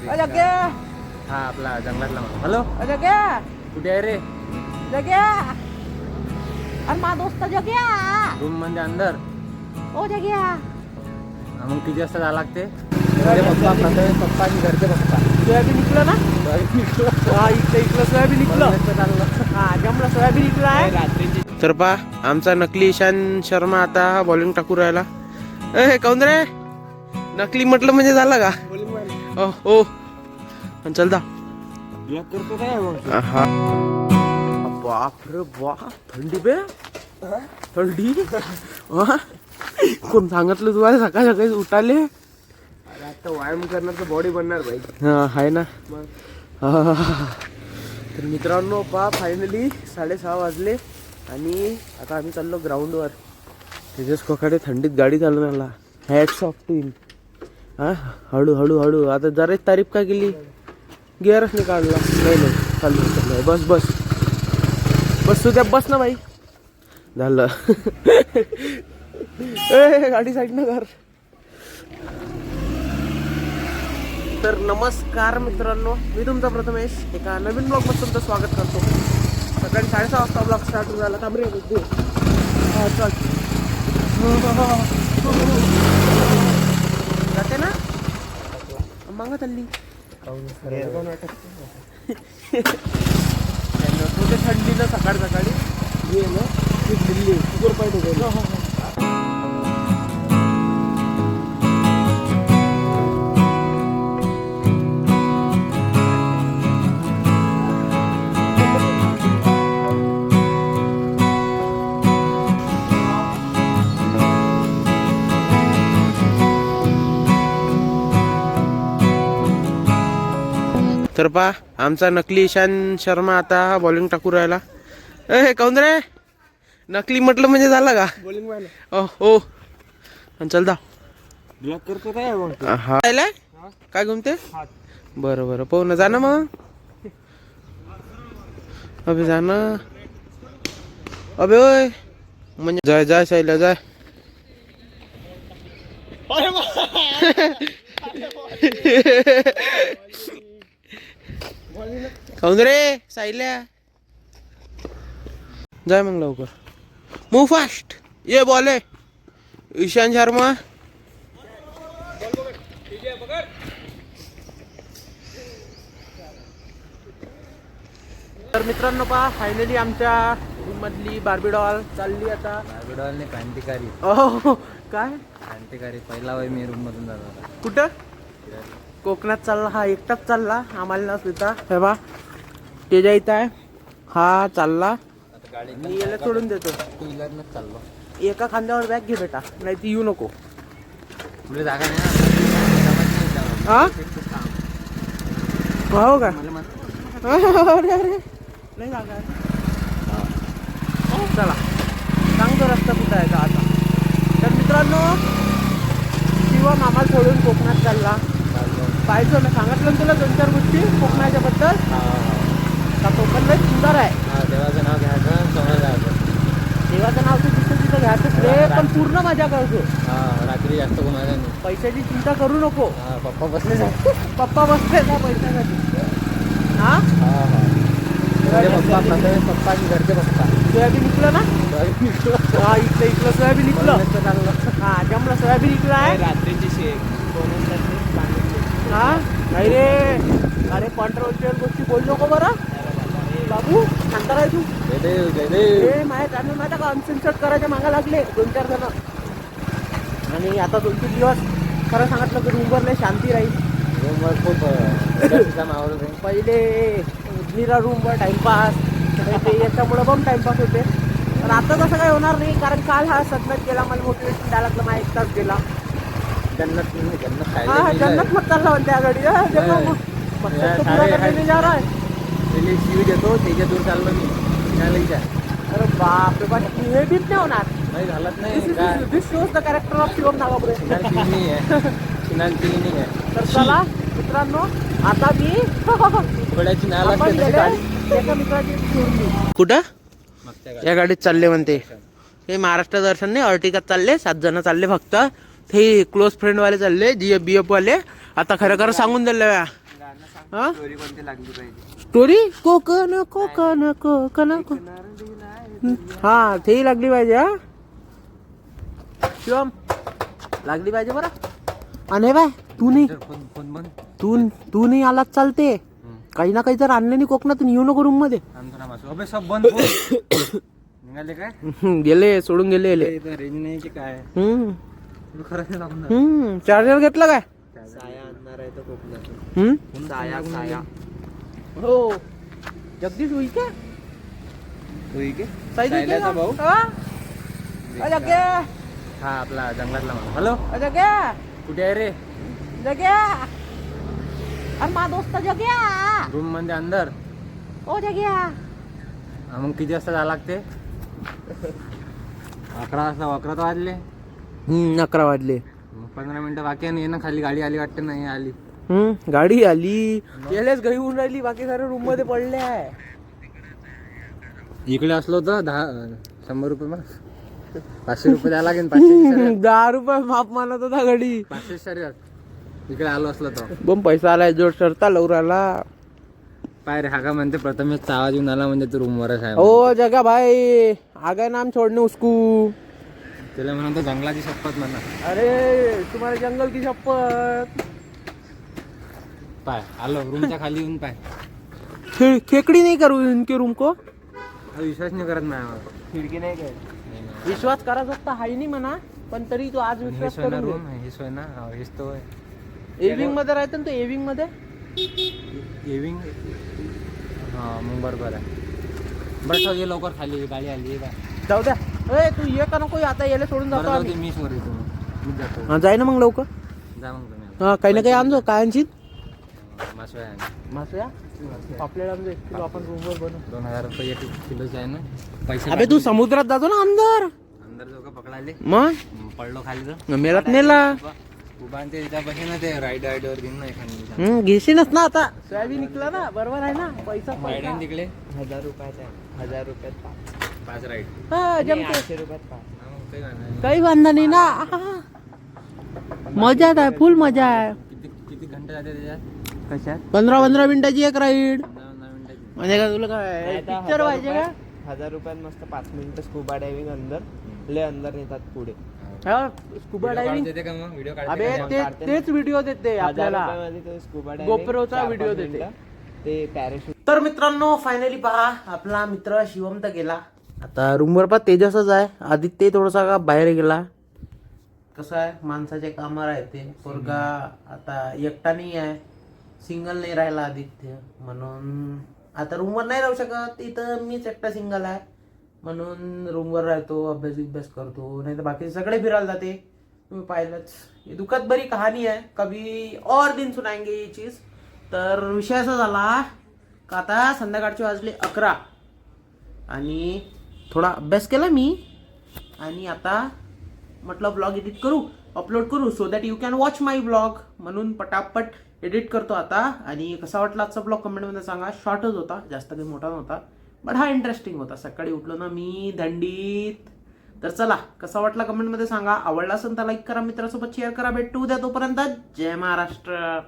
जग्या हा आपला जंगलातला माणूस. हॅलो जग्या कुठे आहे रे? जग्या अरे मा दोस्त जग्या रूम मध्ये अंदर. ओ जग्या हा, मग किती वाजता जावं लागते? घरचे पप्पा प्रथमेश पप्पा आणि घरचे पप्पा. सोयाबीन निघलं ना? हा इकडं सोयाबीन निघलं. हा जमलं सोयाबीन निघलं आहे. तर पा आमचा नकली ईशान शर्मा आता बॉलिंग टाकू राहिला. ए काऊन रे नकली म्हटलं म्हणजे झालं का? हो चल दा. हा बाप रे बाप थंडी बे थंडी. कोण सांगितलं तुम्हाला सकाळी सकाळी उठाले? आता व्यायाम करणार तर बॉडी बनणार भाई. हा आहे ना. तर मित्रांनो पा फायनली 6:30 वाजले आणि आता आम्ही चाललो ग्राउंडवर. तेजस कोकाडे थंडीत गाडी चालवून आला. हॅट्स ऑफ टू हिम. हा हळू हळू हळू आता जरा तारीफ का केली? गिअरच नाही काढला. नाही चालू बस बस बस तुझ्या बस ना भाई. झालं. ए गाडी साईड न कर. तर नमस्कार मित्रांनो, मी तुमचा प्रथमेश एका नवीन ब्लॉग मध्ये तुमचं स्वागत करतो. सकाळी 6:30 वाजता ब्लॉग स्टार्ट झाला. थांबरे जाते ना मागा चालली. कुठे थंडीनं सकाळ सकाळी ये ना दिल्ली शुगर पाहिजे. तर पा आमचा नकली ईशान शर्मा आता बॉलिंग टाकू राहिला. ए काऊन रे नकली म्हटलं म्हणजे झालं का? हो चल दा. हा काय घुमते? बरं बरं पाहू ना. जा ना मग अबे जा ना. अबे ओय म्हणजे जाय जाय सायला जाय. काऊन रे सायल्या जाय मग लवकर. Move fast. ये बॉल आहे ईशान शर्मा. तर मित्रांनो पहा फायनली आमच्या रूम मधली बार्बी डॉल चालली आता. बार्बीडॉलने क्रांतिकारी. हो काय क्रांतिकारी पहिला वय मी रूम मधून जाणार. कुठं कोकणात चालला हा एकटाच चालला. आम्हाला नसता हे बा तेजा इथं आहे. हा चालला गाडी मी याला सोडून देतो. टू व्हीलरनच चाललो. एका खांद्यावर बॅग घे बेटा नाही ती येऊ नको. तुला जागा नाही हा हो का? मला अरे अरे नाही जागा आहे. चला सांगतो रस्ता कुठं आहे का आता. तर मित्रांनो शिवम आम्हाला सोडून कोकणात चालला. पाहिजे ना सांगितलं तुला 2-4 गोष्टी कोकणाच्या बद्दल. का कोकण लय सुंदर आहे. देवाचं नाव घ्यायचं समोर जायचं. देवाचं नाव तर तिथं तिथं घ्यायचंच रे पण पूर्ण मजा करतो. हा रात्री जास्त कोणाला नाही. पैशाची चिंता करू नको. हा पप्पा बसले पप्पा बसले का पैशासाठी. हा पप्पा प्रथमेश पप्पा आणि घरचे पप्पा. सोयाबीन निघलं ना? हा इकडं सोयाबीन निघलं. हा जमलं सोयाबीन निघलं आहे. रात्रीची शेक हा नाही रे अरे कॉन्ट्रोवर्शियल गोष्टी बोल नको बरं बाबू. शांत राह तू. हे माझ्या चॅनल माझ्या का अनसेन्सर्ड करायच्या मागा लागले 2-4 जण. आणि आता 2-3 दिवस खरं सांगितलं तर रूमवर नाही शांती राहील. खूप आवडत आहे. पहिले निरा रूमवर टाइमपास ते याच्यामुळं बम टाइमपास होते. पण आता तसं काही होणार नाही कारण काल हा सदनत गेला. मला मोटिवेशन द्यायला लागलं. माझा एकटाच गेला. जन्नत जन्नत हा जन्नत मत चालला म्हणते गाडी. जा रहा है. शिव देतो त्याच्या दूर चाललो मी. अरे बाप रे बाप हे बीत नाही होणार. नाही झालंच नाही. This shows the character of Shivam Nagapure. तर चला मित्रांनो आता मी एका मित्राची सोडली. कुठं या गाडीत चालले म्हणते. हे महाराष्ट्र दर्शन नाही अर्टिकात चालले. 7 जण चालले फक्त. ते क्लोज फ्रेंड वाले चालले. GF BF वाले. आता खरं खरं सांगून दिलं हा स्टोरी कोणती लागली पाहिजे? स्टोरी कोकण कोकण कोकण हा तेही लागली पाहिजे. हा शिवम लागली पाहिजे बरं. आणि बाय तू नाही फोन बंद. तू नाही आलाच चालते. काही ना काही जर आणले नाही कोकणातून येऊ नको रूम मध्ये. अबे सब बंद निघाले काय? गेले सोडून गेले. रेंज नाही की काय? खरं लागून चार्जर घेतला काय? साया आणणार आहे तो कोकणातून. साया साया. हो जगदीश होई का? सायल्याचा भाऊ. जग्या हा आपला जंगलातला माणूस. हॅलो जग्या कुठे आहे रे? जग्या अरे मा दोस्त जग्या रूम मध्ये अंदर. ओ जग्या मग किती वाजता जावं लागते? 11 वाजता. 11 तर वाजले. 11 वाजले. मग 15 मिनिटं बाकी आहे. ना खाली गाडी आली वाटते. नाही आली. गाडी आली यालेच घरी होऊन राहिली. बाकी सारे रूम मध्ये पडले आहे. इकडे असलो तर 100 रुपये मग 500 रुपये द्यायला लागेल. 500 10 रुपये माप मानत होता घडी. 500 शरीर इकडे आलो असलो तर बम पैसा आलाय जोर सरता लवराला. पाय रे हा का म्हणते प्रथमेशचा आवाज येऊन आला म्हणजे तू रूमवरच आहे. ओ जगा भाई आगे नाम छोड़ने उसको. त्याला म्हणतो जंगलाची शपथ म्हणा. अरे तुम्हाला जंगल की शपथ. पाय आलो रूमच्या खाली येऊन पाय. खेकड़ी नहीं करू इनके रूम को. विश्वास नाही करत नाही. खिडकी नाही काय? विश्वास करा सकता हाय नाही म्हणा पण तरी तू आज विश्वास हेच होय ना करून रूम. हेच होय ना. हेच तो होय. एविंग मध्ये राहतो ना तो. एविंग मध्ये एविंग. हा मग बरोबर आहे. बरं ये लवकर खाली गाडी आली का? जाऊ द्या. ए तू ये का नको आता याला सोडून जातो आम्ही. मी वर येतो. मी जातो. हा जाय ना मग लवकर. जा मग तुम्ही. हा काही ना काही आणजो. काय आणशील? मासवय आहे. मासया पापलेट आणजो 1 किलो. आपण रूमवर बनवू. 2000 रुपये 1 किलोचे आहे ना पैसे. अबे तू समुद्रात जातो ना अंदर. अंदर जो का पकडाले मग पडलो खाली तर मेलात नेला. उभा ते त्यापाशी ना ते राईडवर घेऊन ना एखादी घेशीनच ना आता. सोयाबीन निघला ना बरोबर आहे ना. पैसा राईड तिकडे 1000 रुपयात आहे. 1000 रुपयात 5 राईड. हा जमते. 800 रुपयात 5. काही वांधा नाही ना. मजाच आहे. फुल मजा आहे. किती घंटे जाते त्याच्यात? कशात? 15 मिनिटाची एक राईड. 9 मिनिटाची. म्हणजे काय तुला काय पिक्चर पाहिजे का? 1000 रुपयात मस्त 5 मिनिटं स्कूबा डायव्हिंग अंदर ले अंदर नेतात पुढे. Scuba diving. देते का मग व्हिडिओ अबे काढते? तेच व्हिडिओ देते 1000 आपल्याला. रुपयामध्ये तो स्कूबा GoProचा व्हिडिओ देते. ते पॅराशूट. तर मित्रांनो फायनली पहा आपला मित्र शिवम तर गेला. आता रूमवर पहा तेजसच आहे. आदित्य थोडासा का बाहेर गेला. कसं आहे माणसाचे कामं राहते. पोरगा आता एकटा नाही आहे. सिंगल नाही राहिला आदित्य. म्हणून आता रूमवर नाही राहू शकत. इथं मीच एकटा सिंगल आहे. म्हणून रूमवर राहतो. अभ्यास करतो. नाही तर बाकी सगळे फिरायला जाते. तुम्ही पाहिलंच. ही दुःखद बरी कहाणी आहे. कभी और दिन सुनाएंगे ये चीज. तर विषय असा झाला का आता संध्याकाळचे वाजले 11 आणि थोडा अभ्यास केला मी. आणि आता म्हटलं ब्लॉग एडिट करू अपलोड करू so that you can watch my blog. म्हणून पटापट एडिट करतो आता. आणि कसा वाटला आजचा ब्लॉग कमेंटमध्ये सांगा. शॉर्टच होता जास्त काही मोठा नव्हता बट हा इंटरेस्टिंग होता. सकाळी उठलो ना मी दंडीत. तर चला कसा वाटला कमेंटमध्ये सांगा. आवडला असेल तर लाईक करा. मित्रासोबत शेअर करा. भेटू उद्या. तोपर्यंत जय महाराष्ट्र.